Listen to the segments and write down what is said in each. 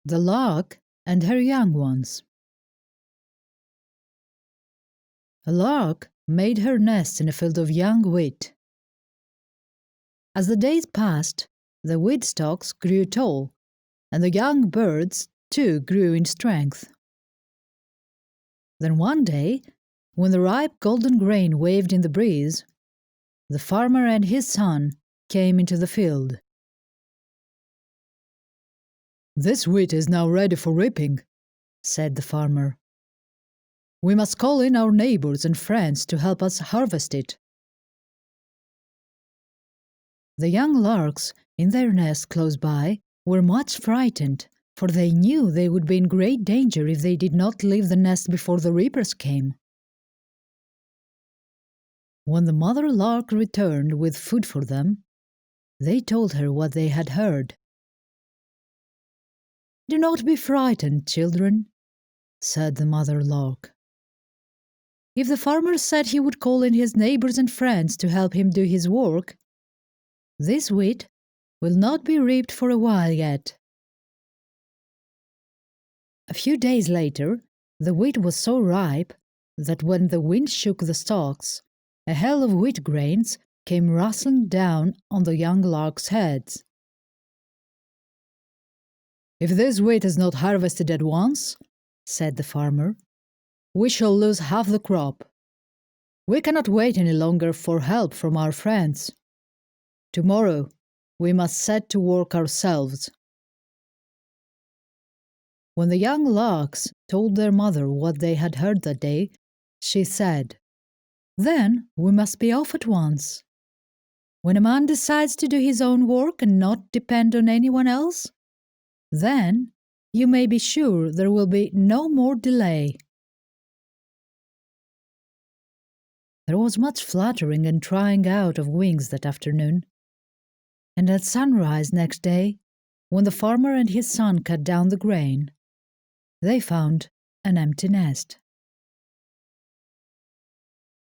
The Lark and her young ones. A lark made her nest in a field of young wheat. As the days passed, the wheat stalks grew tall, and the young birds too grew in strength. Then one day, when the ripe golden grain waved in the breeze, the farmer and his son came into the field. "This wheat is now ready for reaping," said the farmer. "We must call in our neighbors and friends to help us harvest it." The young larks in their nest close by were much frightened, for they knew they would be in great danger if they did not leave the nest before the reapers came. When the mother lark returned with food for them, they told her what they had heard. "Do not be frightened, children," said the mother lark. "If the farmer said he would call in his neighbors and friends to help him do his work, this wheat will not be reaped for a while yet." A few days later, the wheat was so ripe that when the wind shook the stalks, a hail of wheat grains came rustling down on the young larks' heads. "If this wheat is not harvested at once," said the farmer, "we shall lose half the crop. We cannot wait any longer for help from our friends. Tomorrow we must set to work ourselves." When the young larks told their mother what they had heard that day, she said, "Then we must be off at once. When a man decides to do his own work and not depend on anyone else, then you may be sure there will be no more delay." There was much fluttering and trying out of wings that afternoon, and at sunrise next day, when the farmer and his son cut down the grain, they found an empty nest.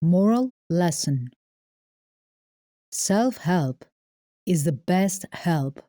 Moral lesson: self-help is the best help.